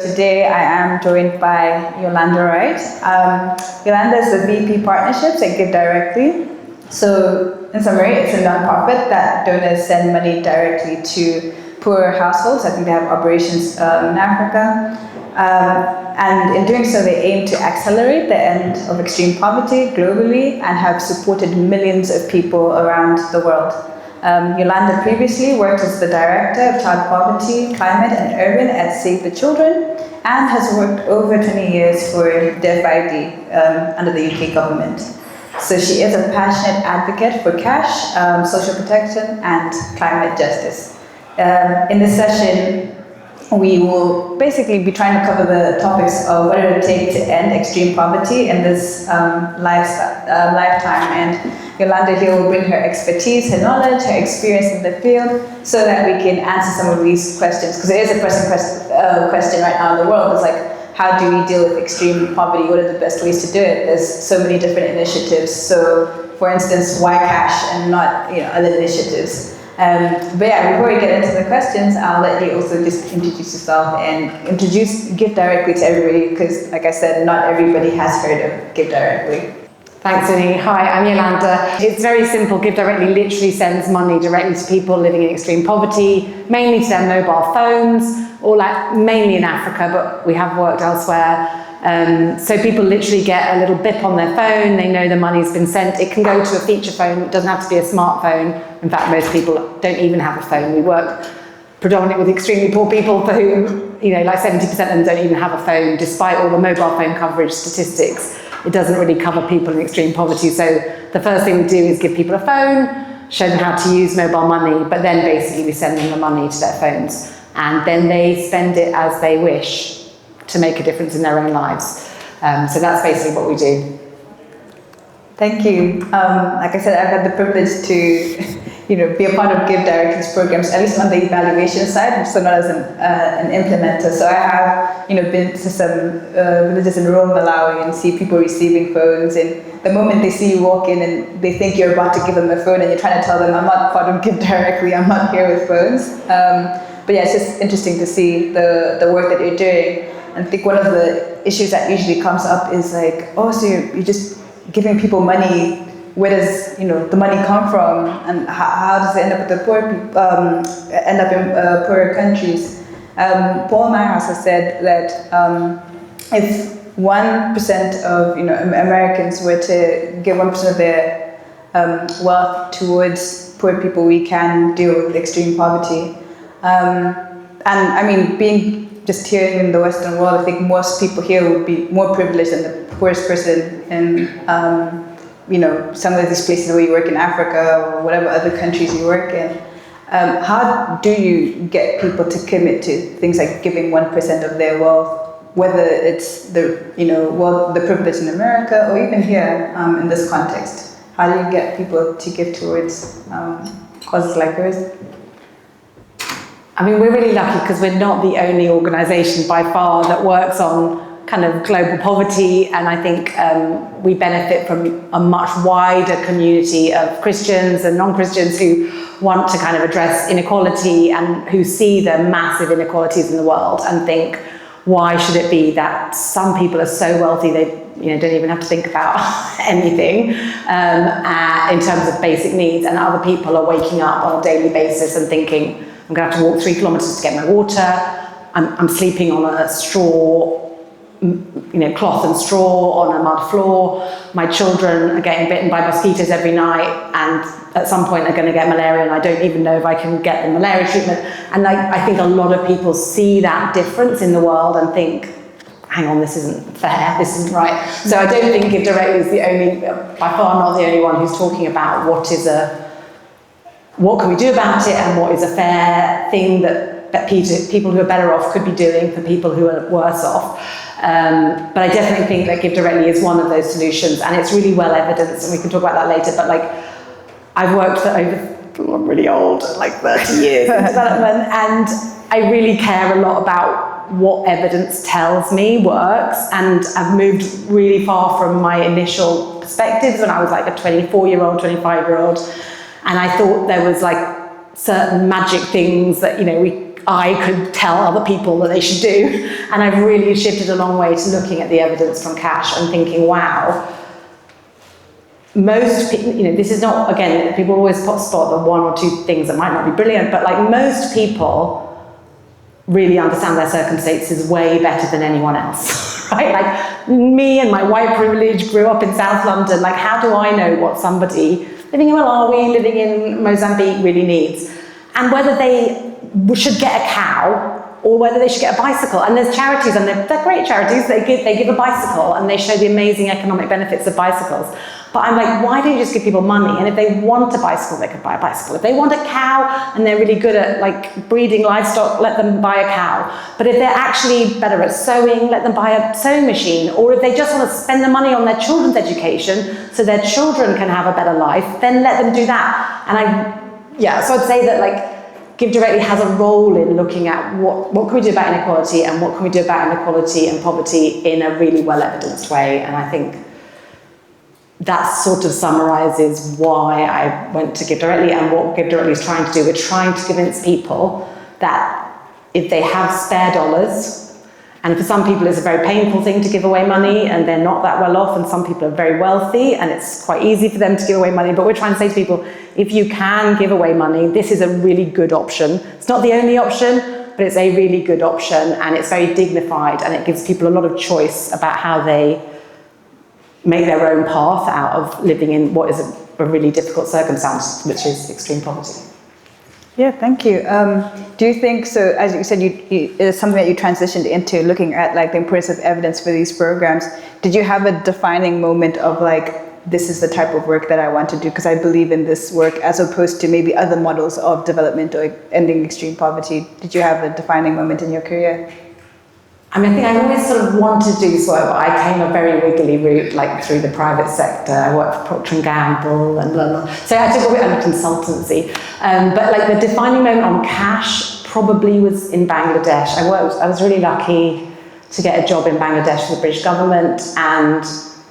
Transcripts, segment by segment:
Today I am joined by Yolande Wright. Yolande is the VP Partnerships at GiveDirectly. So in summary, it's a non-profit that donors send money directly to poor households. I think they have operations in Africa. And in doing so, they aim to accelerate the end of extreme poverty globally and have supported millions of people around the world. Yolande previously worked as the Director of Child Poverty, Climate and Urban at Save the Children and has worked over 20 years for DFID under the UK government. So she is a passionate advocate for cash, social protection and climate justice. In this session, we will basically be trying to cover the topics of what it would take to end extreme poverty in this lifetime. And Yolande here will bring her expertise, her knowledge, her experience in the field so that we can answer some of these questions. Because it is a pressing question right now in the world. It's like, how do we deal with extreme poverty? What are the best ways to do it? There's so many different initiatives. So, for instance, why cash and not other initiatives? But yeah, before we get into the questions, I'll let you also just introduce yourself and introduce GiveDirectly to everybody, because like I said, not everybody has heard of GiveDirectly. Thanks, Vinny. Hi, I'm Yolande. It's very simple. GiveDirectly literally sends money directly to people living in extreme poverty, mainly to their mobile phones, or mainly in Africa, but we have worked elsewhere. So people literally get a little bip on their phone, they know the money's been sent. It can go to a feature phone, it doesn't have to be a smartphone. In fact, most people don't even have a phone. We work predominantly with extremely poor people for whom, like 70% of them don't even have a phone, despite all the mobile phone coverage statistics. It doesn't really cover people in extreme poverty. So the first thing we do is give people a phone, show them how to use mobile money, but then basically we send them the money to their phones. And then they spend it as they wish to make a difference in their own lives. So that's basically what we do. Thank you. Like I said, I've had the privilege to be a part of GiveDirectly's programs, at least on the evaluation side. I'm still not as an implementer. So I have been to some villages in rural Malawi and see people receiving phones, and the moment they see you walk in and they think you're about to give them a phone and you're trying to tell them, I'm not part of GiveDirectly, I'm not here with phones. But yeah, it's just interesting to see the work that you're doing. And I think one of the issues that usually comes up is like, oh, so you're just giving people money. Where does the money come from, and how does it end up with the poor people? End up in poorer countries? Paul Myhouse has said that if 1% of Americans were to give 1% of their wealth towards poor people, we can deal with extreme poverty. And I mean, being just here in the Western world, I think most people here would be more privileged than the poorest person in some of these places where you work in Africa or whatever other countries you work in. How do you get people to commit to things like giving 1% of their wealth, whether it's the privilege in America or even here in this context? How do you get people to give towards causes like yours? I mean, we're really lucky because we're not the only organisation by far that works on kind of global poverty, and I think we benefit from a much wider community of Christians and non-Christians who want to kind of address inequality and who see the massive inequalities in the world and think, why should it be that some people are so wealthy they don't even have to think about anything in terms of basic needs, and other people are waking up on a daily basis and thinking, I'm going to have to walk 3 kilometres to get my water, I'm sleeping on a straw, cloth and straw on a mud floor. My children are getting bitten by mosquitoes every night, and at some point they're going to get malaria, and I don't even know if I can get the malaria treatment. And I think a lot of people see that difference in the world and think, hang on, this isn't fair, this isn't right. So I don't think GiveDirectly is the only, by far not the only one who's talking about what can we do about it and what is a fair thing that people who are better off could be doing for people who are worse off. But I definitely think that GiveDirectly is one of those solutions, and it's really well evidenced, and we can talk about that later, but I've worked for I'm really old, 30 years in development, and I really care a lot about what evidence tells me works, and I've moved really far from my initial perspectives when I was like a 24-year-old, 25-year-old, and I thought there was certain magic things that, I could tell other people that they should do. And I've really shifted a long way to looking at the evidence from cash and thinking, wow, most people, this is not, again, people always spot the one or two things that might not be brilliant, but like most people really understand their circumstances way better than anyone else, right? Like me and my white privilege grew up in South London. Like, how do I know what somebody living in Malawi, living in Mozambique really needs? And whether they should get a cow or whether they should get a bicycle. And there's charities, and they're great charities, they give a bicycle and they show the amazing economic benefits of bicycles. But I'm like, why don't you just give people money? And if they want a bicycle, they could buy a bicycle. If they want a cow and they're really good at like breeding livestock, let them buy a cow. But if they're actually better at sewing, let them buy a sewing machine. Or if they just want to spend the money on their children's education so their children can have a better life, then let them do that. And so I'd say that like GiveDirectly has a role in looking at what can we do about inequality and what can we do about inequality and poverty in a really well evidenced way. And I think that sort of summarizes why I went to GiveDirectly and what GiveDirectly is trying to do. We're trying to convince people that if they have spare dollars, and for some people it's a very painful thing to give away money and they're not that well off, and some people are very wealthy and it's quite easy for them to give away money, but we're trying to say to people, if you can give away money, this is a really good option. It's not the only option, but it's a really good option, and it's very dignified, and it gives people a lot of choice about how they make their own path out of living in what is a really difficult circumstance, which is extreme poverty. Yeah, thank you. Do you think, so as you said, it's something that you transitioned into looking at like the importance of evidence for these programs. Did you have a defining moment of like, this is the type of work that I want to do because I believe in this work, as opposed to maybe other models of development or ending extreme poverty? Did you have a defining moment in your career? I mean, I think I always sort of wanted to do this work, but I came a very wiggly route, like through the private sector. I worked for Procter & Gamble and blah, blah. So I took a bit of a consultancy. But like the defining moment on cash probably was in Bangladesh. I was really lucky to get a job in Bangladesh for the British government, and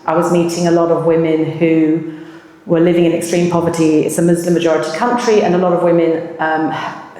I was meeting a lot of women who were living in extreme poverty. It's a Muslim majority country, and a lot of women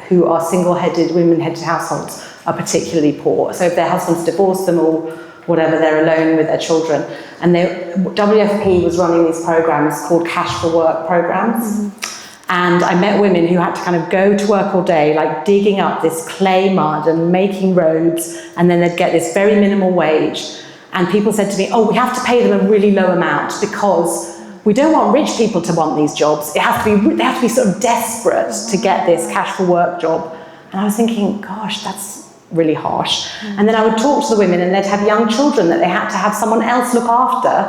who are single-headed, women-headed households are particularly poor. So if their husbands divorce them or whatever, they're alone with their children. And WFP was running these programs called Cash for Work programs. Mm-hmm. And I met women who had to kind of go to work all day, like digging up this clay mud and making roads, and then they'd get this very minimal wage. And people said to me, oh, we have to pay them a really low amount because we don't want rich people to want these jobs. They have to be sort of desperate to get this Cash for Work job. And I was thinking, gosh, that's really harsh. And then I would talk to the women, and they'd have young children that they had to have someone else look after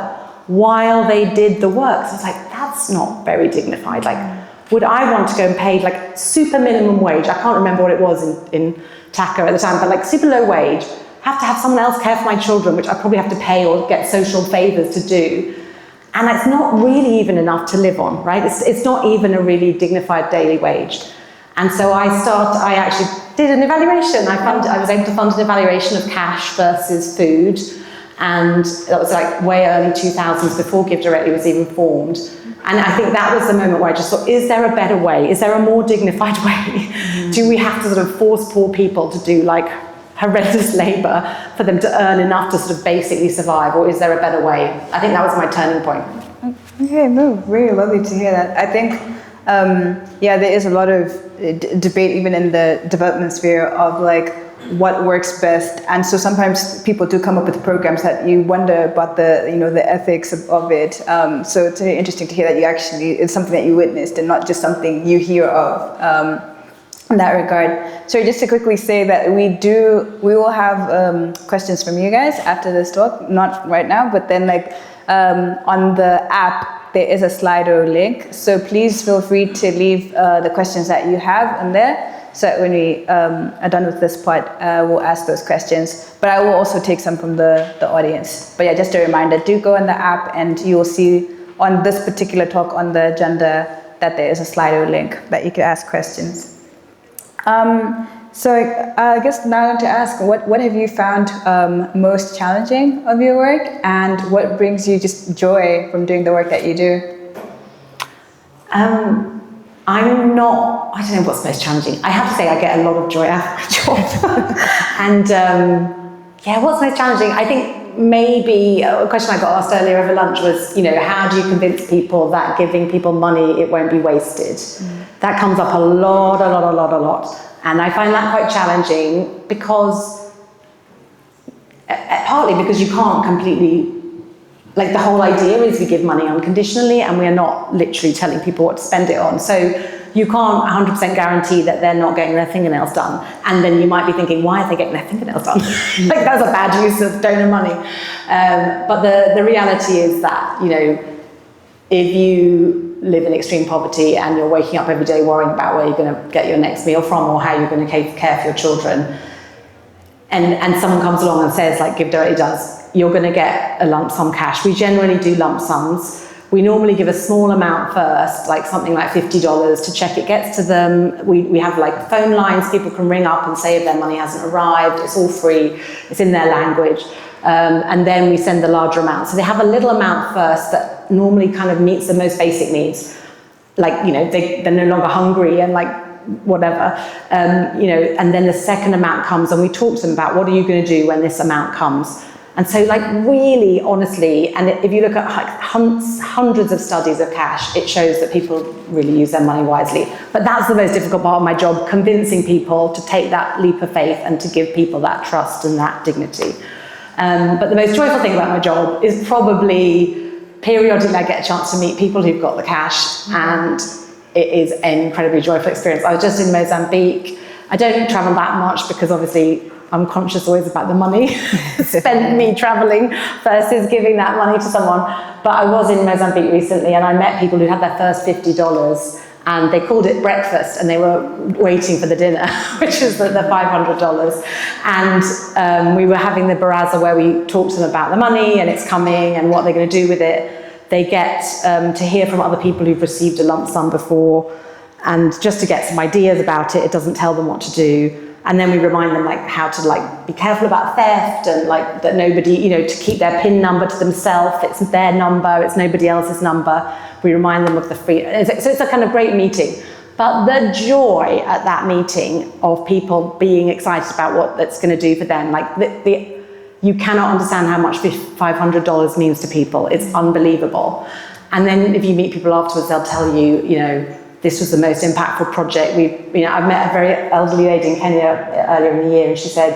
while they did the work. So I was like, that's not very dignified. Like, would I want to go and pay like super minimum wage? I can't remember what it was in Dhaka at the time, but like super low wage, have to have someone else care for my children, which I probably have to pay or get social favors to do. And it's not really even enough to live on, right? It's not even a really dignified daily wage. And so I actually did an evaluation. I was able to fund an evaluation of cash versus food. And that was like way early 2000s, before GiveDirectly was even formed. And I think that was the moment where I just thought, is there a better way? Is there a more dignified way? Mm-hmm. Do we have to sort of force poor people to do like horrendous labor for them to earn enough to sort of basically survive? Or is there a better way? I think that was my turning point. Okay, no, really lovely to hear that. I think, there is a lot of debate even in the development sphere of like what works best. And so sometimes people do come up with programs that you wonder about the ethics of it. So it's really interesting to hear that it's something that you witnessed and not just something you hear of. In that regard. So just to quickly say that we will have questions from you guys after this talk, not right now, but then on the app, there is a Slido link. So please feel free to leave the questions that you have in there, so that when we are done with this part, we'll ask those questions. But I will also take some from the audience. But yeah, just a reminder, do go in the app and you will see on this particular talk on the agenda that there is a Slido link that you can ask questions. So I guess now I want to ask, what have you found most challenging of your work, and what brings you just joy from doing the work that you do? I don't know what's most challenging. I have to say I get a lot of joy out of my job. And what's most challenging? I think maybe a question I got asked earlier over lunch was, how do you convince people that giving people money, it won't be wasted? That comes up a lot. And I find that quite challenging because, partly because you can't completely, like the whole idea is we give money unconditionally and we are not literally telling people what to spend it on. So you can't 100% guarantee that they're not getting their fingernails done. And then you might be thinking, why are they getting their fingernails done? Like that's a bad use of donor money. But the reality is that, if you live in extreme poverty and you're waking up every day worrying about where you're going to get your next meal from or how you're going to care for your children, and someone comes along and says, like GiveDirectly does, you're going to get a lump sum cash. We generally do lump sums. We normally give a small amount first, like something like $50 to check it gets to them. We have like phone lines, people can ring up and say if their money hasn't arrived. It's all free, it's in their language. And then we send the larger amount. So they have a little amount first that normally kind of meets the most basic needs. Like, they're no longer hungry and like whatever, and then the second amount comes and we talk to them about what are you going to do when this amount comes. And so like really honestly, and if you look at like hundreds of studies of cash, it shows that people really use their money wisely. But that's the most difficult part of my job, convincing people to take that leap of faith and to give people that trust and that dignity. But the most joyful thing about my job is probably periodically I get a chance to meet people who've got the cash, and it is an incredibly joyful experience. I was just in Mozambique. I don't travel that much because obviously I'm conscious always about the money spent me traveling versus giving that money to someone. But I was in Mozambique recently and I met people who had their first $50 and they called it breakfast and they were waiting for the dinner, which is the $500. And we were having the baraza where we talked to them about the money and it's coming and what they're going to do with it. They get to hear from other people who've received a lump sum before, and just to get some ideas about it. It doesn't tell them what to do. And then we remind them like how to like be careful about theft and like that nobody, to keep their PIN number to themselves. It's their number, it's nobody else's number. We remind them of the free, so it's a kind of great meeting. But the joy at that meeting of people being excited about what that's going to do for them, like you cannot understand how much $500 means to people. It's unbelievable. And then if you meet people afterwards, they'll tell you, this was the most impactful project. I met a very elderly lady in Kenya earlier in the year, and she said,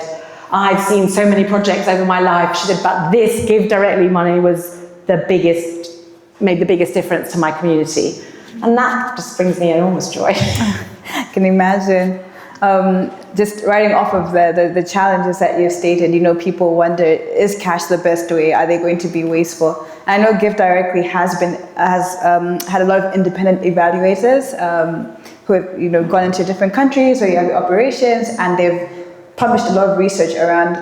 I've seen so many projects over my life. She said, but this GiveDirectly money was made the biggest difference to my community. And that just brings me enormous joy. I can imagine. Just writing off of the challenges that you've stated, people wonder, is cash the best way? Are they going to be wasteful? I know GiveDirectly has had a lot of independent evaluators who have gone into different countries where you have operations, and they've published a lot of research around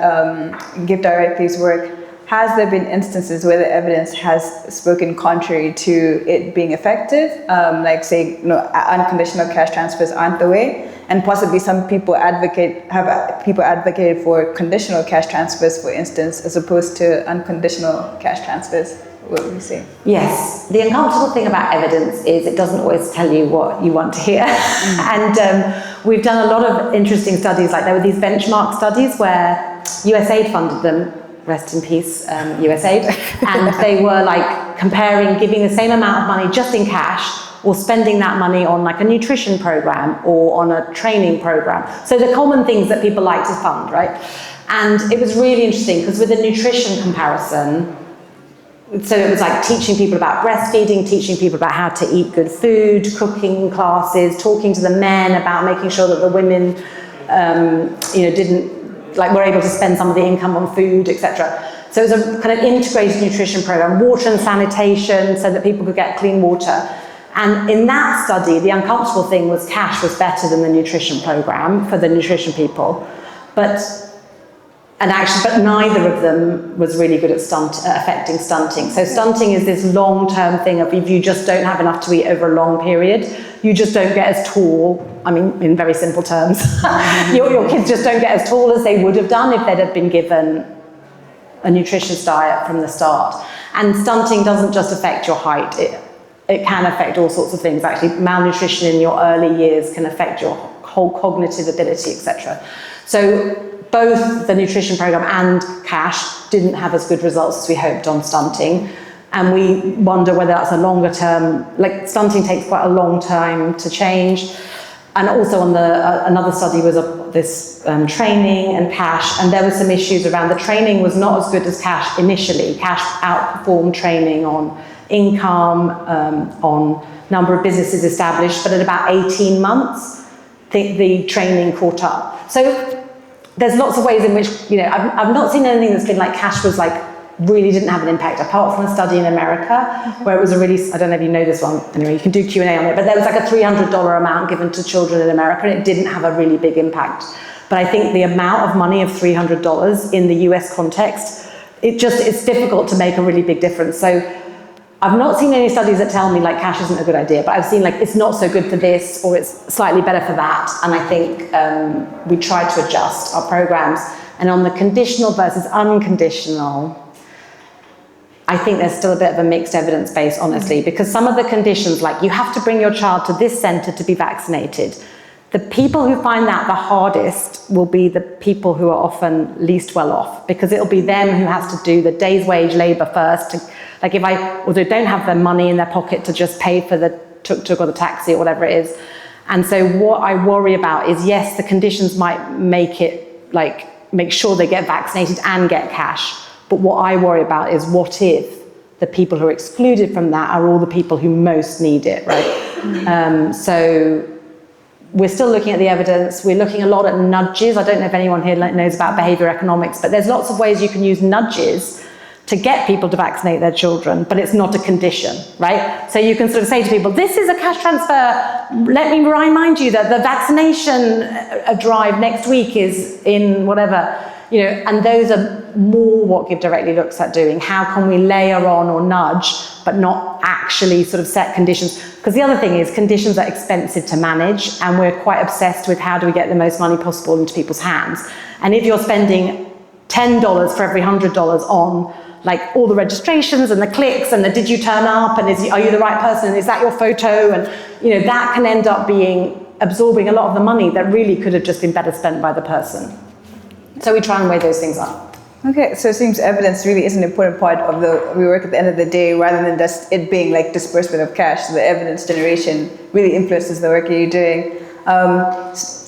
GiveDirectly's work. Has there been instances where the evidence has spoken contrary to it being effective, like saying unconditional cash transfers aren't the way? And possibly some people have advocated for conditional cash transfers, for instance, as opposed to unconditional cash transfers. What would you say? Yes. The uncomfortable thing about evidence is it doesn't always tell you what you want to hear. And we've done a lot of interesting studies, like there were these benchmark studies where USAID funded them, rest in peace, USAID, and they were like comparing giving the same amount of money just in cash or spending that money on like a nutrition program or on a training program. So the common things that people like to fund, right? And it was really interesting because with the nutrition comparison, so it was like teaching people about breastfeeding, teaching people about how to eat good food, cooking classes, talking to the men about making sure that the women, were able to spend some of the income on food, etc. So it was a kind of integrated nutrition program, water and sanitation, so that people could get clean water. And in that study, the uncomfortable thing was cash was better than the nutrition program for the nutrition people, but neither of them was really good at affecting stunting. So stunting is this long-term thing of if you just don't have enough to eat over a long period, you just don't get as tall. I mean, in very simple terms, your kids just don't get as tall as they would have done if they'd have been given a nutritious diet from the start. And stunting doesn't just affect your height. it can affect all sorts of things. Actually, malnutrition in your early years can affect your whole cognitive ability, etc. So both the nutrition program and cash didn't have as good results as we hoped on stunting. And we wonder whether that's a longer term, like stunting takes quite a long time to change. And also on another study was this training and cash, and there were some issues around the training was not as good as cash initially. Cash outperformed training on income, on number of businesses established, but at about 18 months, the training caught up. So there's lots of ways in which, I've not seen anything that's been like cash was like, really didn't have an impact, apart from a study in America, where it was a really, I don't know if you know this one, anyway, you can do Q&A on it, but there was like a $300 amount given to children in America, and it didn't have a really big impact. But I think the amount of money of $300 in the US context, it's difficult to make a really big difference. So I've not seen any studies that tell me like cash isn't a good idea, but I've seen like it's not so good for this, or it's slightly better for that. And I think we try to adjust our programs. And on the conditional versus unconditional, I think there's still a bit of a mixed evidence base, honestly, because some of the conditions, like you have to bring your child to this centre to be vaccinated. The people who find that the hardest will be the people who are often least well off, because it'll be them who has to do the day's wage labour first. Like or they don't have the money in their pocket to just pay for the tuk-tuk or the taxi or whatever it is. And so what I worry about is, yes, the conditions might make sure they get vaccinated and get cash. But what I worry about is, what if the people who are excluded from that are all the people who most need it, right? So we're still looking at the evidence. We're looking a lot at nudges. I don't know if anyone here knows about behaviour economics, but there's lots of ways you can use nudges to get people to vaccinate their children, but it's not a condition, right? So you can sort of say to people, this is a cash transfer. Let me remind you that the vaccination drive next week is in whatever. And those are more what GiveDirectly looks at doing. How can we layer on or nudge, but not actually sort of set conditions? Because the other thing is, conditions are expensive to manage, and we're quite obsessed with how do we get the most money possible into people's hands. And if you're spending $10 for every $100 on like all the registrations and the clicks and the did you turn up and are you the right person and is that your photo, and that can end up absorbing a lot of the money that really could have just been better spent by the person. So we try and weigh those things up. Okay, so it seems evidence really is an important part of we work at the end of the day, rather than just it being like disbursement of cash. So the evidence generation really influences the work you're doing.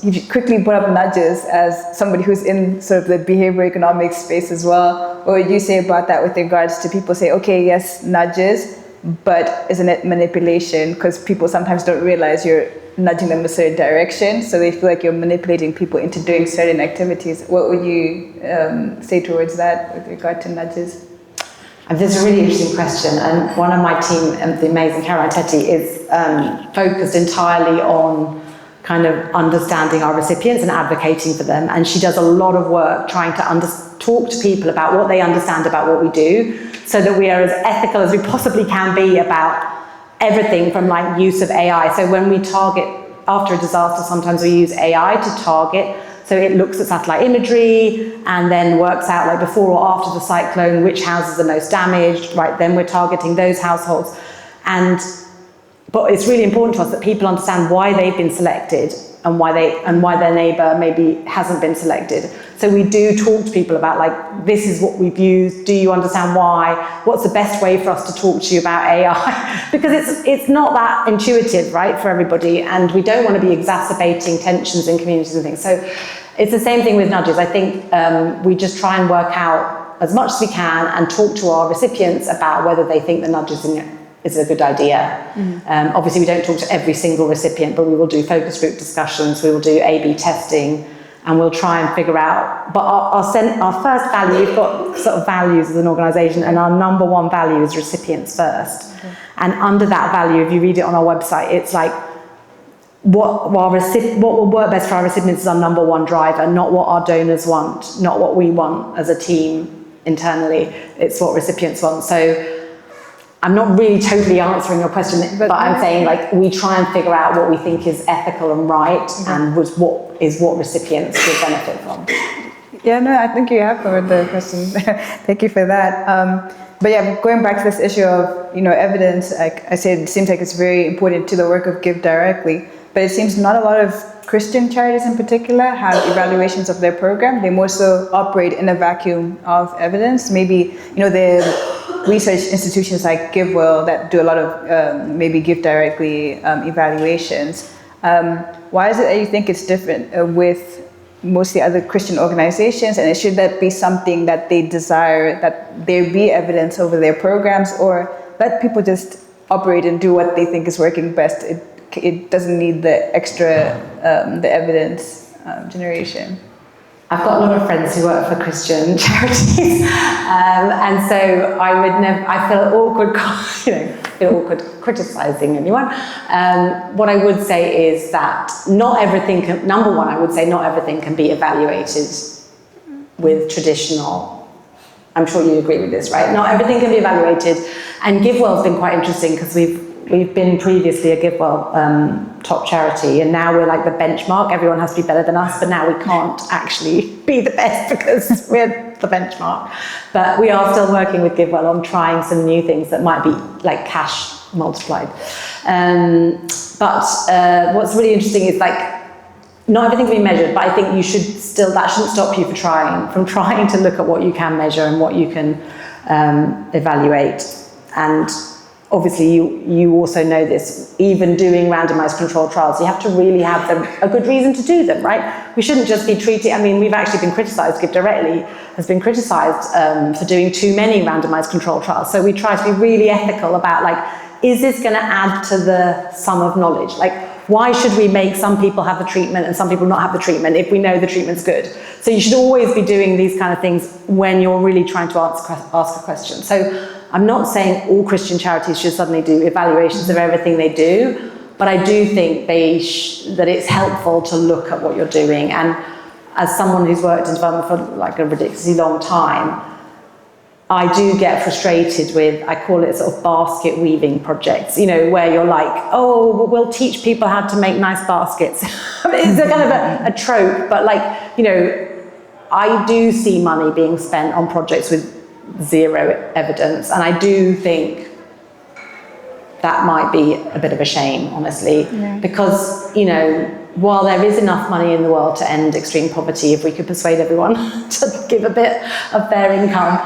You quickly brought up nudges as somebody who's in sort of the behavior economics space as well. What would you say about that with regards to people say, okay, yes, nudges, but isn't it manipulation? Because people sometimes don't realize you're nudging them in a certain direction, so they feel like you're manipulating people into doing certain activities. What would you say towards that with regard to nudges? This is a really interesting question, and one of my team, the amazing Caroline Tetty, is focused entirely on kind of understanding our recipients and advocating for them, and she does a lot of work trying to talk to people about what they understand about what we do, so that we are as ethical as we possibly can be about everything from like use of AI. So when we target after a disaster, sometimes we use AI to target. So it looks at satellite imagery and then works out like before or after the cyclone, which houses are most damaged, right? Then we're targeting those households. But it's really important to us that people understand why they've been selected and why their neighbour maybe hasn't been selected. So we do talk to people about like, this is what we've used. Do you understand why? What's the best way for us to talk to you about AI? Because it's not that intuitive, right, for everybody, and we don't want to be exacerbating tensions in communities and things. So it's the same thing with nudges. I think we just try and work out as much as we can and talk to our recipients about whether they think the nudges is a good idea. Mm-hmm. Obviously, we don't talk to every single recipient, but we will do focus group discussions, we will do A/B testing, and we'll try and figure out. But our first value, we've got sort of values as an organisation, and our number one value is recipients first. Okay. And under that value, if you read it on our website, it's like what will work best for our recipients is our number one driver, not what our donors want, not what we want as a team internally. It's what recipients want. So I'm not really totally answering your question, but I'm saying like we try and figure out what we think is ethical and right, and what recipients will benefit from. Yeah, no, I think you have covered the question. Thank you for that. But yeah, going back to this issue of, evidence, like I said, it seems like it's very important to the work of GiveDirectly, but it seems not a lot of Christian charities in particular have evaluations of their program. They more so operate in a vacuum of evidence. Maybe, the research institutions like GiveWell that do a lot of maybe GiveDirectly evaluations. Why is it that you think it's different with mostly other Christian organizations, and should that be something that they desire, that there be evidence over their programs, or let people just operate and do what they think is working best? It doesn't need the extra, the evidence generation. I've got a lot of friends who work for Christian charities, and so I feel awkward, criticizing anyone. What I would say is that not everything can be evaluated with traditional. I'm sure you agree with this, right? Not everything can be evaluated, and GiveWell's been quite interesting because we've been previously a GiveWell top charity, and now we're like the benchmark. Everyone has to be better than us, but now we can't actually be the best because we're the benchmark. But we are still working with GiveWell on trying some new things that might be like cash multiplied. But what's really interesting is not everything can be measured, but I think that shouldn't stop you from trying to look at what you can measure and what you can evaluate. And obviously, you also know this, even doing randomized controlled trials, you have to really have a good reason to do them, right? We shouldn't just be treating, we've actually been criticized, GiveDirectly has been criticized for doing too many randomized controlled trials. So we try to be really ethical about is this gonna add to the sum of knowledge? Why should we make some people have the treatment and some people not have the treatment if we know the treatment's good? So you should always be doing these kind of things when you're really trying to ask a question. So I'm not saying all Christian charities should suddenly do evaluations of everything they do, but I do think that it's helpful to look at what you're doing. And as someone who's worked in development for a ridiculously long time, I do get frustrated with, I call it sort of basket weaving projects, where you're we'll teach people how to make nice baskets. It's a kind of a trope, but I do see money being spent on projects with zero evidence, and I do think that might be a bit of a shame, honestly, because while there is enough money in the world to end extreme poverty, if we could persuade everyone to give a bit of their income,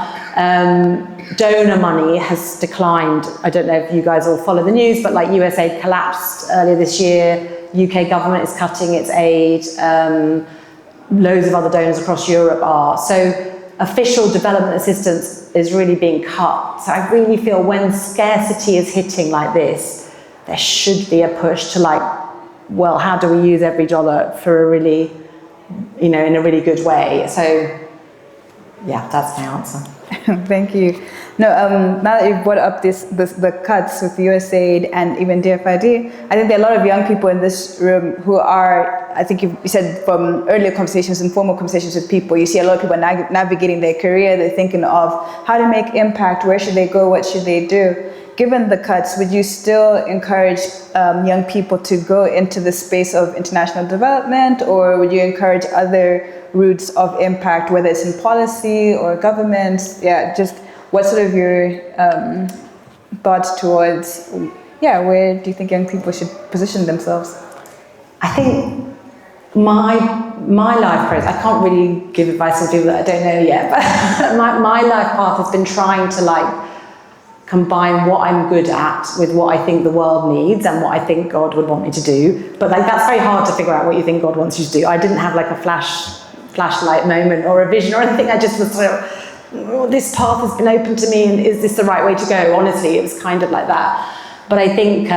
donor money has declined. I don't know if you guys all follow the news, but USAID collapsed earlier this year. UK government is cutting its aid. Loads of other donors across Europe are. So official development assistance is really being cut. So I really feel when scarcity is hitting like this, there should be a push to how do we use every dollar for a really, in a really good way? So yeah, that's my answer. Thank you. No, now that you've brought up the cuts with USAID and even DFID, I think there are a lot of young people in this room who are, I think you said from earlier conversations, informal conversations with people, you see a lot of people navigating their career, they're thinking of how to make impact, where should they go, what should they do? Given the cuts, would you still encourage young people to go into the space of international development, or would you encourage other routes of impact, whether it's in policy or government? Yeah, just what sort of your thoughts towards, where do you think young people should position themselves? I think my life process, I can't really give advice to people that I don't know yet, but my life path has been trying to combine what I'm good at with what I think the world needs and what I think God would want me to do. But that's very hard to figure out what you think God wants you to do. I didn't have a flashlight moment or a vision or anything. I just was this path has been open to me, and is this the right way to go? Honestly, it was kind of like that. But I think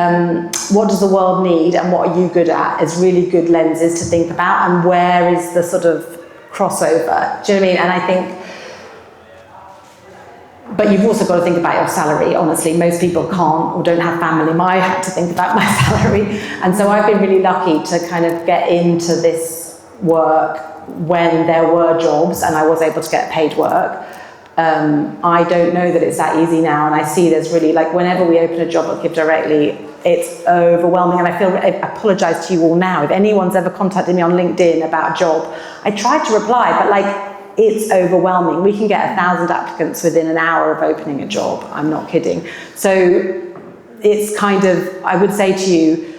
what does the world need and what are you good at is really good lenses to think about, and where is the sort of crossover? Do you know what I mean? And I think, but you've also got to think about your salary. Honestly, most people can't or don't have family. I had to think about my salary. And so I've been really lucky to kind of get into this work when there were jobs and I was able to get paid work. I don't know that it's that easy now, and I see there's really, whenever we open a job at GiveDirectly, it's overwhelming, and I apologise to you all now. If anyone's ever contacted me on LinkedIn about a job, I tried to reply, but it's overwhelming. We can get 1,000 applicants within an hour of opening a job. I'm not kidding. So it's kind of, I would say to you,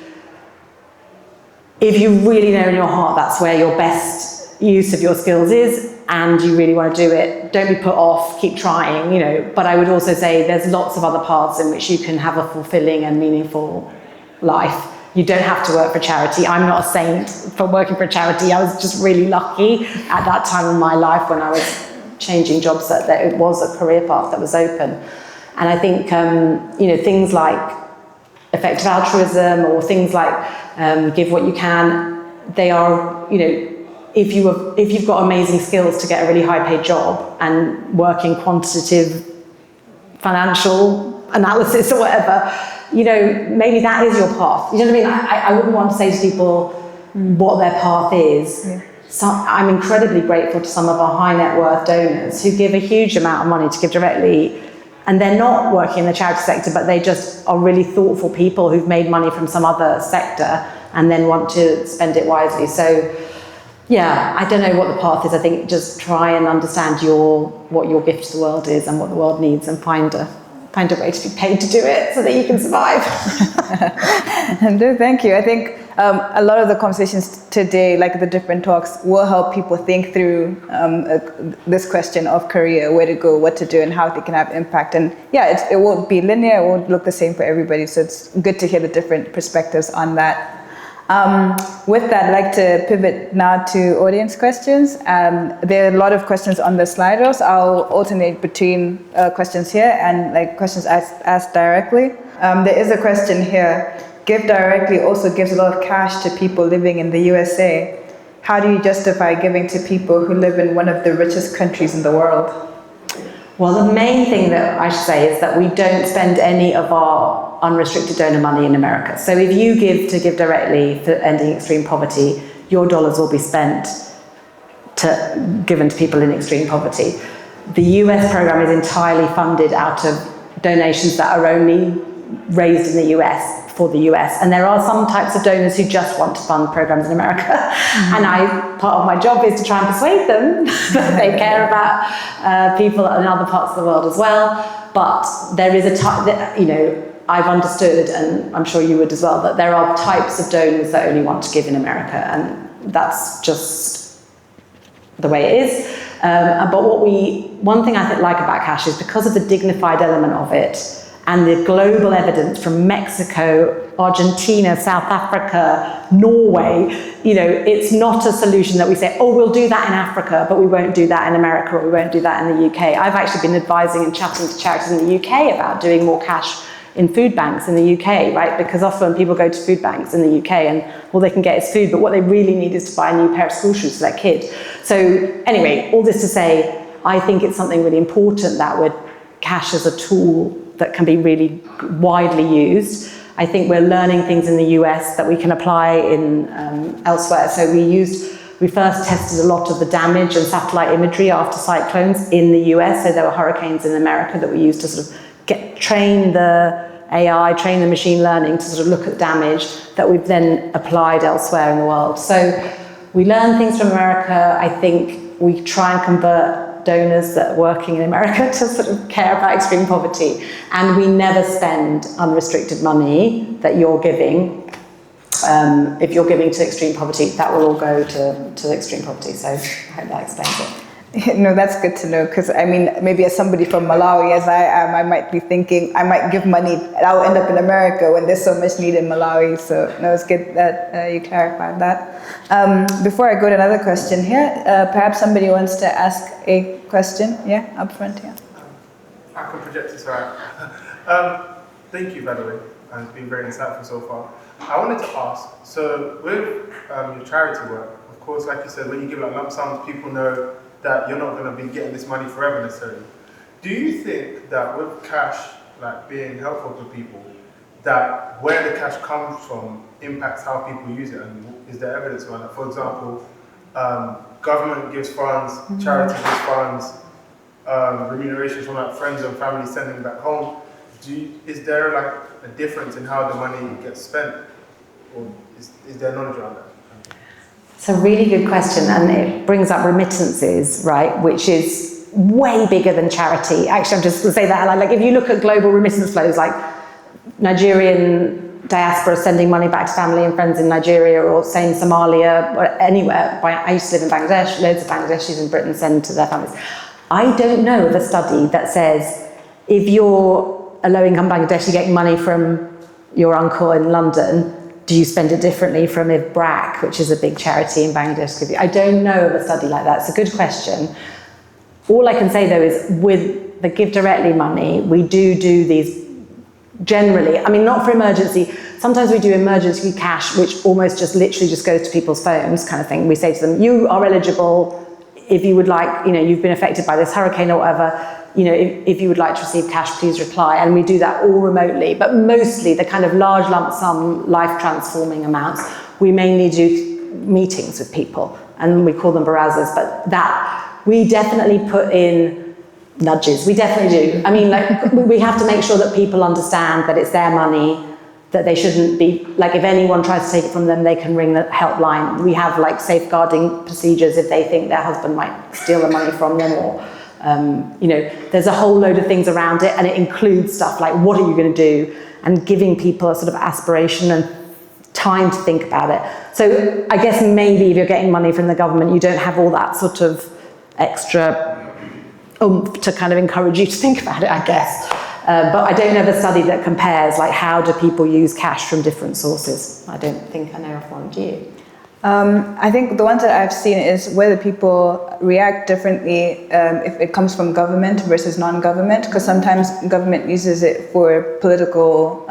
if you really know in your heart that's where your best use of your skills is, and you really want to do it, don't be put off, keep trying, you know. But I would also say there's lots of other paths in which you can have a fulfilling and meaningful life. You don't have to work for charity. I'm not a saint for working for charity. I was just really lucky at that time in my life when I was changing jobs that it was a career path that was open. And I think, you know, things like effective altruism or things like give what you can, they are, you know, if you've got amazing skills to get a really high paid job and work in quantitative financial analysis or whatever, you know, maybe that is your path. You know what I mean? I wouldn't want to say to people what their path is. Yeah. So I'm incredibly grateful to some of our high net worth donors who give a huge amount of money to GiveDirectly, and they're not working in the charity sector, but they just are really thoughtful people who've made money from some other sector and then want to spend it wisely. So yeah, I don't know what the path is. I think just try and understand what your gift to the world is and what the world needs, and find a way to be paid to do it so that you can survive. No, thank you. I think a lot of the conversations today, like the different talks, will help people think through this question of career, where to go, what to do, and how they can have impact. And yeah, it won't be linear, it won't look the same for everybody. So it's good to hear the different perspectives on that. With that, I'd like to pivot now to audience questions. There are a lot of questions on the Slido, so I'll alternate between questions here and like questions asked directly. There is a question here. GiveDirectly also gives a lot of cash to people living in the USA. How do you justify giving to people who live in one of the richest countries in the world? Well, the main thing that I should say is that we don't spend any of our unrestricted donor money in America. So if you give to GiveDirectly for ending extreme poverty, your dollars will be spent given to people in extreme poverty. The US program is entirely funded out of donations that are only raised in the US for the US. And there are some types of donors who just want to fund programs in America. And part of my job is to try and persuade them that they care about people in other parts of the world as well. But there is a type that, you know, I've understood, and I'm sure you would as well, that there are types of donors that only want to give in America, and that's just the way it is. But one thing I like about cash is because of the dignified element of it, and the global evidence from Mexico, Argentina, South Africa, Norway, you know, it's not a solution that we say, oh, we'll do that in Africa, but we won't do that in America, or we won't do that in the UK. I've actually been advising and chatting to charities in the UK about doing more cash in food banks in the UK, right? Because often people go to food banks in the UK and all they can get is food, but what they really need is to buy a new pair of school shoes for their kid. So anyway, all this to say, I think it's something really important that cash as a tool that can be really widely used. I think we're learning things in the US that we can apply in elsewhere. So we first tested a lot of the damage and satellite imagery after cyclones in the US. So there were hurricanes in America that we used to sort of train the AI, train the machine learning to sort of look at damage that we've then applied elsewhere in the world. So we learn things from America. I think we try and convert donors that are working in America to sort of care about extreme poverty. And we never spend unrestricted money that you're giving. If you're giving to extreme poverty, that will all go to extreme poverty. So I hope that explains it. No, that's good to know, because I mean, maybe as somebody from Malawi as I am, I might be thinking I might give money and I'll end up in America when there's so much need in Malawi. So no, it's good that you clarified that. Before I go to another question here, perhaps somebody wants to ask a question. Yeah, up front here. I can project it, sorry. Thank you, by the way. It's been very insightful so far. I wanted to ask, so with your charity work, of course, like you said, when you give like lump sums, people know that you're not going to be getting this money forever necessarily. Do you think that with cash like being helpful to people, that where the cash comes from impacts how people use it, and is there evidence on that? For example, government gives funds, charity gives funds, remuneration from like friends and family sending back home. Is there like a difference in how the money gets spent, or is there knowledge around that? It's a really good question, and it brings up remittances, right, which is way bigger than charity. Actually, I'm just going to say that, like if you look at global remittance flows, like Nigerian diaspora sending money back to family and friends in Nigeria, or say in Somalia, or anywhere. I used to live in Bangladesh, loads of Bangladeshis in Britain send to their families. I don't know of a study that says if you're a low-income Bangladeshi getting money from your uncle in London, do you spend it differently from if BRAC, which is a big charity in Bangladesh, give you? I don't know of a study like that. It's a good question. All I can say though is with the GiveDirectly money, we do these generally, I mean, not for emergency. Sometimes we do emergency cash, which almost just literally just goes to people's phones kind of thing. We say to them, you are eligible if you would like, you've been affected by this hurricane or whatever, if you would like to receive cash, please reply. And we do that all remotely, but mostly the kind of large lump sum life transforming amounts, we mainly do meetings with people and we call them barazas, but that we definitely put in nudges. We definitely do. I mean, like we have to make sure that people understand that it's their money, that they shouldn't be, like if anyone tries to take it from them, they can ring the helpline. We have like safeguarding procedures if they think their husband might steal the money from them, or there's a whole load of things around it, and it includes stuff like what are you going to do, and giving people a sort of aspiration and time to think about it. So I guess maybe if you're getting money from the government, you don't have all that sort of extra to kind of encourage you to think about it, I guess. But I don't know of a study that compares, like how do people use cash from different sources. I don't think I know of one. Do you? I think the ones that I've seen is whether people react differently if it comes from government versus non-government, because sometimes government uses it for political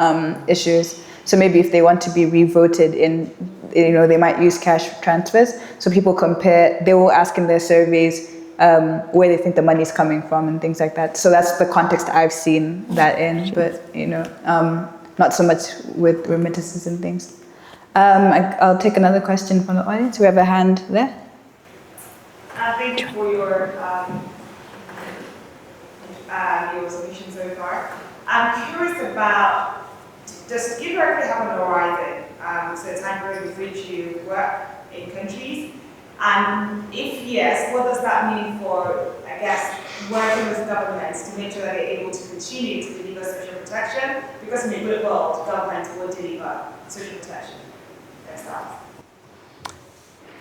issues. So maybe if they want to be re-voted in, they might use cash transfers. So people compare, they will ask in their surveys where they think the money's coming from and things like that. So that's the context I've seen that in, but not so much with remittances and things. I'll take another question from the audience. We have a hand there. Thank you for your submission so far. I'm curious about, does GiveDirectly have an horizon? So a time period with which you work in countries? And if yes, what does that mean for, I guess, working with governments to make sure that they're able to continue to deliver social protection? Because in a good world, governments will deliver social protection.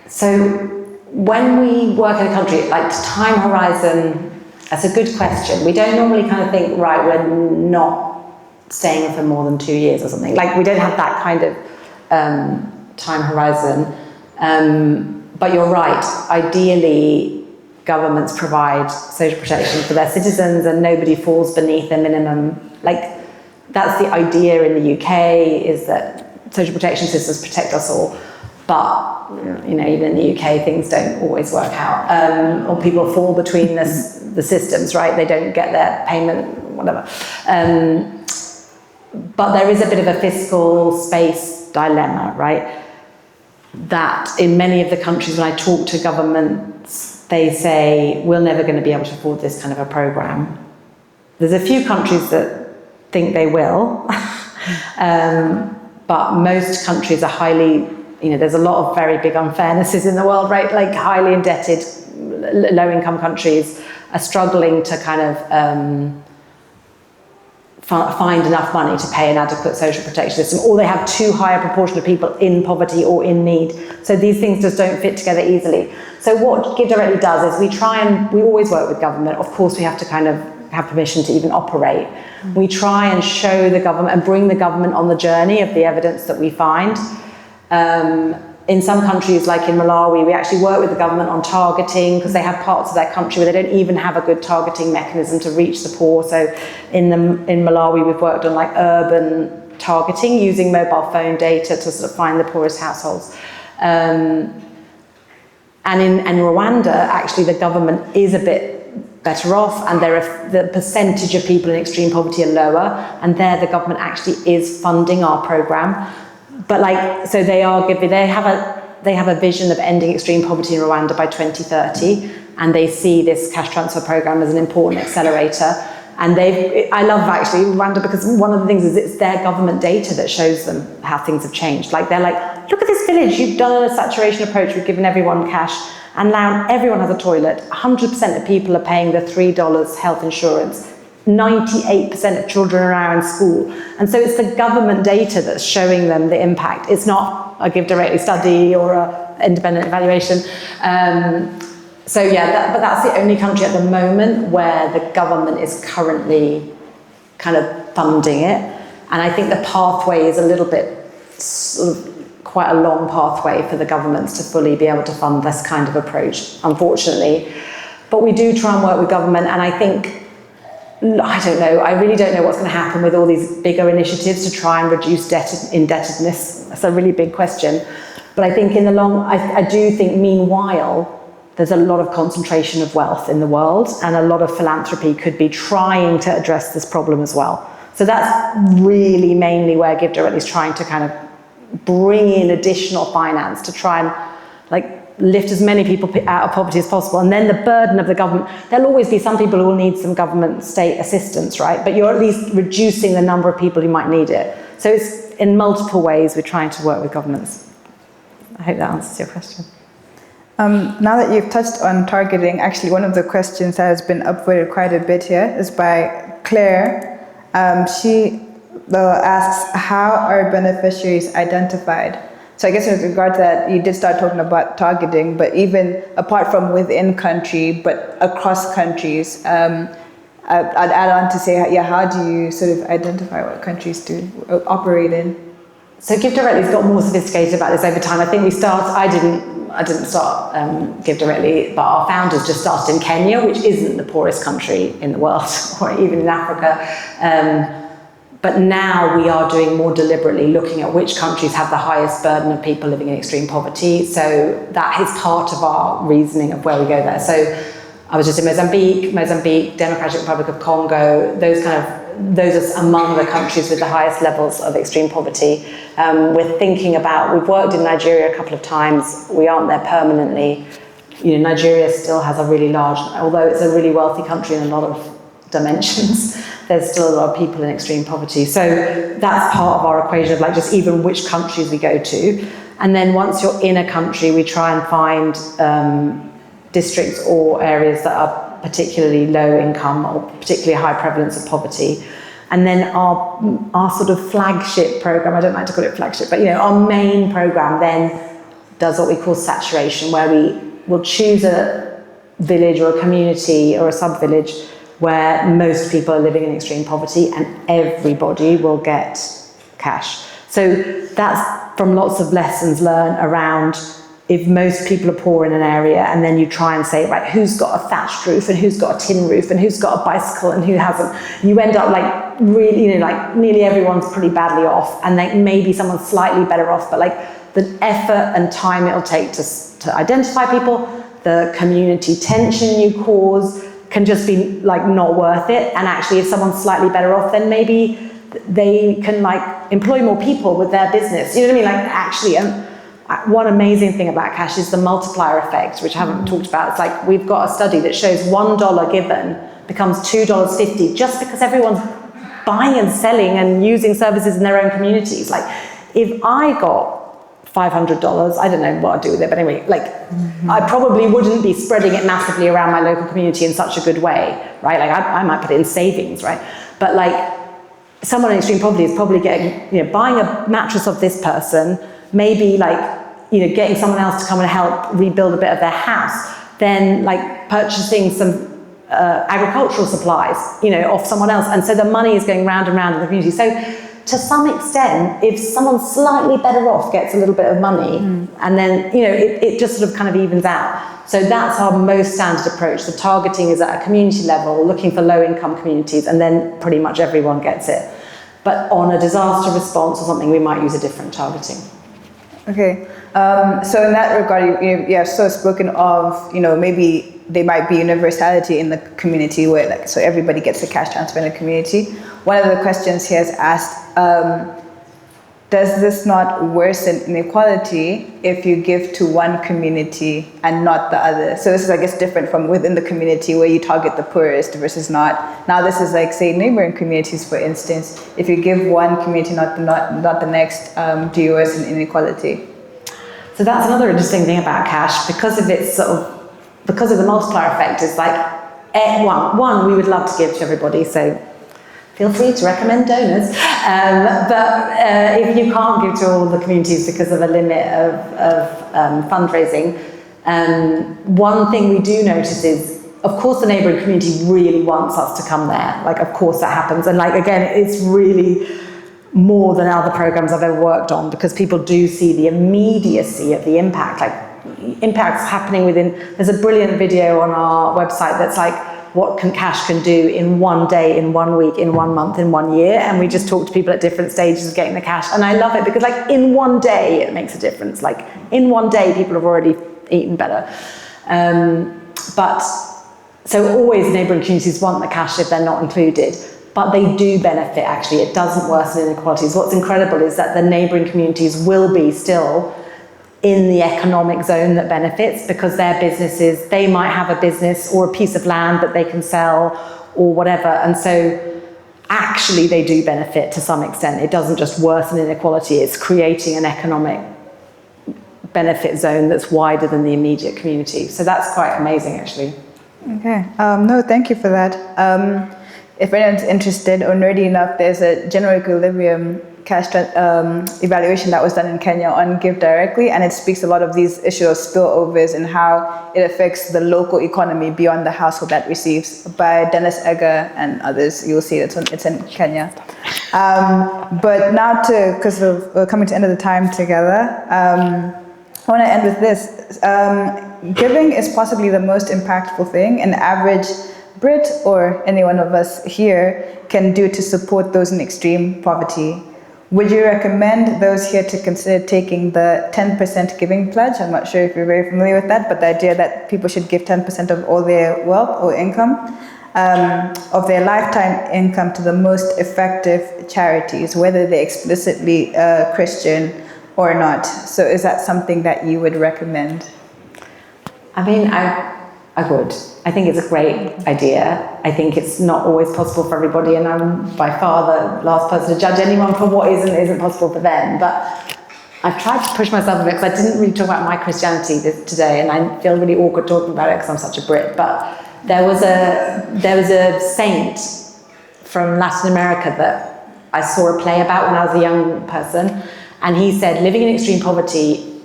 So when we work in a country, like time horizon, that's a good question. We don't normally kind of think, right, we're not staying for more than 2 years or something. Like we don't have that kind of time horizon. But you're right, ideally governments provide social protection for their citizens and nobody falls beneath a minimum. Like that's the idea in the UK, is that social protection systems protect us all, but even in the UK things don't always work out, or people fall between the systems, right? They don't get their payment, whatever. But there is a bit of a fiscal space dilemma, right? That in many of the countries when I talk to governments, they say we're never going to be able to afford this kind of a program. There's a few countries that think they will. But most countries are highly, there's a lot of very big unfairnesses in the world, right? Like highly indebted, low-income countries are struggling to kind of find enough money to pay an adequate social protection system, or they have too high a proportion of people in poverty or in need. So these things just don't fit together easily. So what GiveDirectly does is we always work with government. Of course, we have to kind of have permission to even operate. We try and show the government and bring the government on the journey of the evidence that we find. In some countries, like in Malawi, we actually work with the government on targeting, because they have parts of their country where they don't even have a good targeting mechanism to reach the poor. So in Malawi, we've worked on like urban targeting using mobile phone data to sort of find the poorest households. And in Rwanda, actually, the government is a bit better off, and the percentage of people in extreme poverty are lower, and there the government actually is funding our program. But so they have a vision of ending extreme poverty in Rwanda by 2030, and they see this cash transfer program as an important accelerator. And I love actually Rwanda, because one of the things is it's their government data that shows them how things have changed. Like they're like, look at this village, you've done a saturation approach, we've given everyone cash, and now everyone has a toilet. 100% of people are paying the $3 health insurance. 98% of children are now in school. And so it's the government data that's showing them the impact. It's not a GiveDirectly study or an independent evaluation. So yeah, but that's the only country at the moment where the government is currently kind of funding it. And I think the pathway is a little bit, sort of, quite a long pathway for the governments to fully be able to fund this kind of approach, unfortunately. But we do try and work with government, and I think, I don't know, I really don't know what's going to happen with all these bigger initiatives to try and reduce indebtedness. That's a really big question. But I think in the I do think meanwhile, there's a lot of concentration of wealth in the world, and a lot of philanthropy could be trying to address this problem as well. So that's really mainly where GiveDirectly is trying to kind of bring in additional finance to try and lift as many people out of poverty as possible. And then the burden of the government, there'll always be some people who will need some government state assistance, right? But you're at least reducing the number of people who might need it. So it's in multiple ways we're trying to work with governments. I hope that answers your question. Now that you've touched on targeting, actually one of the questions that has been upvoted quite a bit here is by Claire. She asks, how are beneficiaries identified? So I guess with regard to that, you did start talking about targeting, but even apart from within country, but across countries, I'd add on to say, yeah, how do you sort of identify what countries do operate in? So GiveDirectly's got more sophisticated about this over time. I think I didn't start GiveDirectly, but our founders just started in Kenya, which isn't the poorest country in the world, or even in Africa. But now we are doing more deliberately, looking at which countries have the highest burden of people living in extreme poverty. So that is part of our reasoning of where we go there. So I was just in Mozambique, Democratic Republic of Congo, those are among the countries with the highest levels of extreme poverty. We've worked in Nigeria a couple of times. We aren't there permanently. Nigeria still has a really large, although it's a really wealthy country in a lot of dimensions, there's still a lot of people in extreme poverty. So that's part of our equation of just even which countries we go to. And then once you're in a country, we try and find districts or areas that are particularly low income or particularly high prevalence of poverty. And then our sort of flagship program, I don't like to call it flagship, but our main program then does what we call saturation, where we will choose a village or a community or a sub-village where most people are living in extreme poverty, and everybody will get cash. So that's from lots of lessons learned around if most people are poor in an area, and then you try and say, right, who's got a thatched roof and who's got a tin roof and who's got a bicycle and who hasn't. You end up really, nearly everyone's pretty badly off, and maybe someone's slightly better off, but the effort and time it'll take to identify people, the community tension you cause, can just be not worth it. And actually, if someone's slightly better off, then maybe they can employ more people with their business. You know what I mean? Actually, one amazing thing about cash is the multiplier effect, which I haven't talked about. It's we've got a study that shows $1 given becomes $2.50 just because everyone's buying and selling and using services in their own communities. If I got $500, I don't know what I'd do with it, but anyway, I probably wouldn't be spreading it massively around my local community in such a good way, right? I might put it in savings, right? But someone in extreme poverty is probably getting, buying a mattress of this person, maybe getting someone else to come and help rebuild a bit of their house, then purchasing some agricultural supplies, off someone else. And so the money is going round and round in the community. So to some extent, if someone slightly better off gets a little bit of money, and then, it just sort of kind of evens out. So that's our most standard approach. The targeting is at a community level, looking for low-income communities, and then pretty much everyone gets it. But on a disaster response or something, we might use a different targeting. Okay. So in that regard, you have sort of spoken of, maybe there might be universality in the community where so everybody gets a cash transfer in the community. One of the questions here is asked, does this not worsen inequality if you give to one community and not the other? So this is, I guess, different from within the community where you target the poorest versus not. Now this is say neighboring communities, for instance. If you give one community, not the next, do you worsen inequality? So that's another interesting thing about cash, because of the multiplier effect. Is like one we would love to give to everybody. So feel free to recommend donors. But if you can't give to all the communities because of a limit of fundraising, one thing we do notice is, of course, the neighbouring community really wants us to come there. Like, of course that happens. And like, again, it's really more than other programs I've ever worked on, because people do see the immediacy of the impact. Like, impacts happening within, there's a brilliant video on our website that's like, what cash can do in one day, in 1 week, in 1 month, in 1 year. And we just talk to people at different stages of getting the cash. And I love it because like in 1 day, it makes a difference. Like in 1 day, people have already eaten better. But so always neighbouring communities want the cash if they're not included, but they do benefit actually. It doesn't worsen inequalities. What's incredible is that the neighbouring communities will be still in the economic zone that benefits, because their businesses, they might have a business or a piece of land that they can sell or whatever. And so actually they do benefit to some extent. It doesn't just worsen inequality, it's creating an economic benefit zone that's wider than the immediate community. So that's quite amazing actually. Okay, no, thank you for that. If anyone's interested or nerdy enough, there's a general equilibrium cash evaluation that was done in Kenya on GiveDirectly, and it speaks a lot of these issues of spillovers and how it affects the local economy beyond the household that receives, by Dennis Egger and others. You'll see it's in Kenya. But now because we're coming to the end of the time together, I want to end with this. Giving is possibly the most impactful thing an average Brit or any one of us here can do to support those in extreme poverty. Would you recommend those here to consider taking the 10% giving pledge? I'm not sure if you're very familiar with that, but the idea that people should give 10% of all their wealth or income, of their lifetime income, to the most effective charities, whether they're explicitly Christian or not. So is that something that you would recommend? I mean, I would. I think it's a great idea. I think it's not always possible for everybody, and I'm by far the last person to judge anyone for what is and isn't possible for them. But I've tried to push myself a bit, because I didn't really talk about my Christianity today, and I feel really awkward talking about it because I'm such a Brit. But there was a saint from Latin America that I saw a play about when I was a young person, and he said living in extreme poverty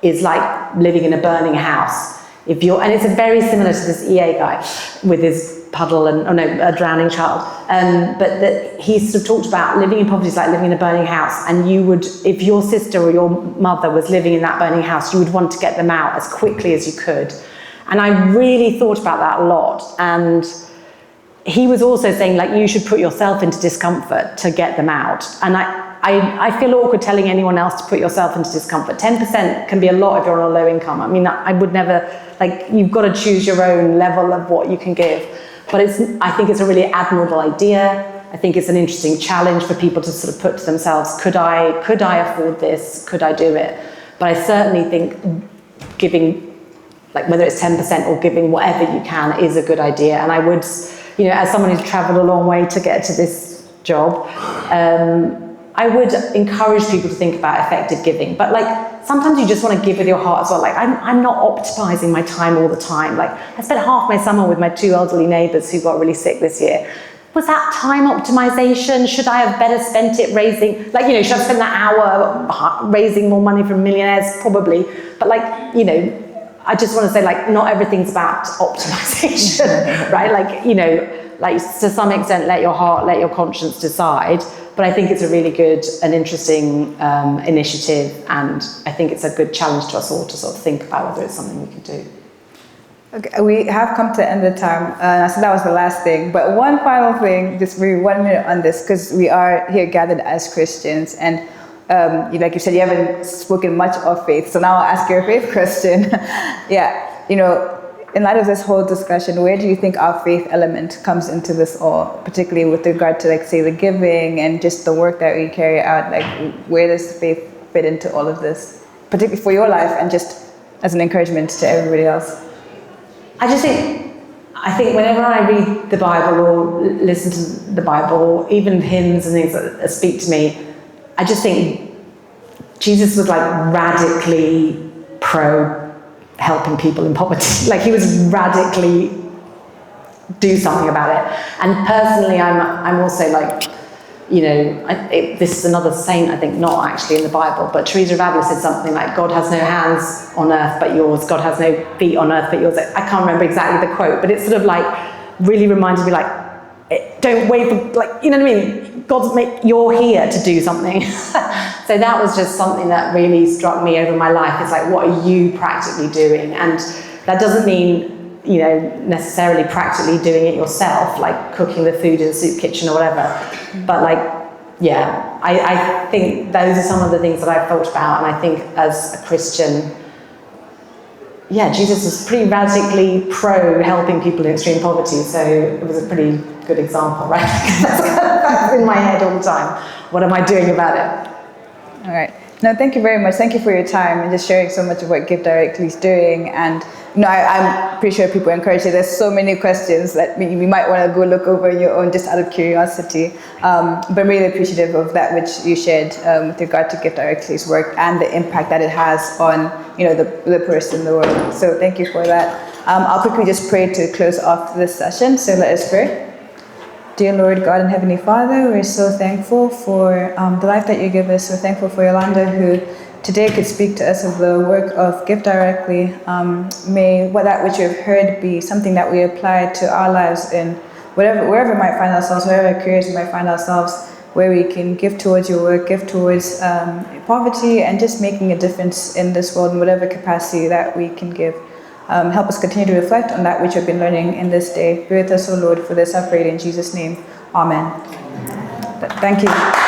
is like living in a burning house. And it's very similar to this EA guy with his puddle and, a drowning child. But that he sort of talked about living in poverty is like living in a burning house. And you would, if your sister or your mother was living in that burning house, you would want to get them out as quickly as you could. And I really thought about that a lot. And he was also saying, like, you should put yourself into discomfort to get them out. And I feel awkward telling anyone else to put yourself into discomfort. 10% can be a lot if you're on a low income. I mean, I would never, you've got to choose your own level of what you can give. But I think it's a really admirable idea. I think it's an interesting challenge for people to sort of put to themselves, could I afford this? Could I do it? But I certainly think giving, whether it's 10% or giving whatever you can, is a good idea. And I would, as someone who's traveled a long way to get to this job, I would encourage people to think about effective giving. But sometimes you just want to give with your heart as well. I'm not optimizing my time all the time. I spent half my summer with my 2 elderly neighbours who got really sick this year. Was that time optimization? Should I have better spent it raising, should I have spent that hour raising more money from millionaires? Probably. But I just want to say, not everything's about optimization, right? To some extent, let your heart, let your conscience decide. But I think it's a really good and interesting initiative, and I think it's a good challenge to us all to sort of think about whether it's something we can do. Okay, we have come to the end of the time, so that was the last thing. But one final thing, just maybe 1 minute on this, because we are here gathered as Christians, and like you said, you haven't spoken much of faith. So now I'll ask you a faith question. In light of this whole discussion, where do you think our faith element comes into this all, particularly with regard to, say, the giving and just the work that we carry out? Where does faith fit into all of this, particularly for your life and just as an encouragement to everybody else? I think whenever I read the Bible or listen to the Bible, or even hymns and things that speak to me, I just think Jesus was like radically pro helping people in poverty. Like he was radically do something about it. And personally, I'm also like, you know, this is another saint, I think, not actually in the Bible, but Teresa of Avila said something like, God has no hands on earth but yours, God has no feet on earth but yours. I can't remember exactly the quote, but it's sort of like, really reminded me like, don't wait for, like, you know what I mean? You're here to do something. So that was just something that really struck me over my life. It's like, what are you practically doing? And that doesn't mean, you know, necessarily practically doing it yourself, like cooking the food in the soup kitchen or whatever. But like, yeah, I think those are some of the things that I've thought about. And I think as a Christian, yeah, Jesus was pretty radically pro helping people in extreme poverty. So it was a pretty good example, right? That's in my head all the time. What am I doing about it? All right. No, thank you very much. Thank you for your time and just sharing so much of what GiveDirectly is doing. And you know, I'm pretty sure people are encouraged. There's so many questions that we might want to go look over on your own just out of curiosity. But I'm really appreciative of that which you shared with regard to GiveDirectly's work and the impact that it has on, you know, the poorest in the world. So thank you for that. I'll quickly just pray to close off this session. So let us pray. Dear Lord God and Heavenly Father, we're so thankful for the life that you give us. We're thankful for Yolande, who today could speak to us of the work of GiveDirectly. May that which we've heard be something that we apply to our lives in wherever we might find ourselves, wherever careers we might find ourselves, where we can give towards your work, give towards poverty, and just making a difference in this world in whatever capacity that we can give. Help us continue to reflect on that which we've been learning in this day. Be with us, O Lord, for this I pray in Jesus' name. Amen. Thank you.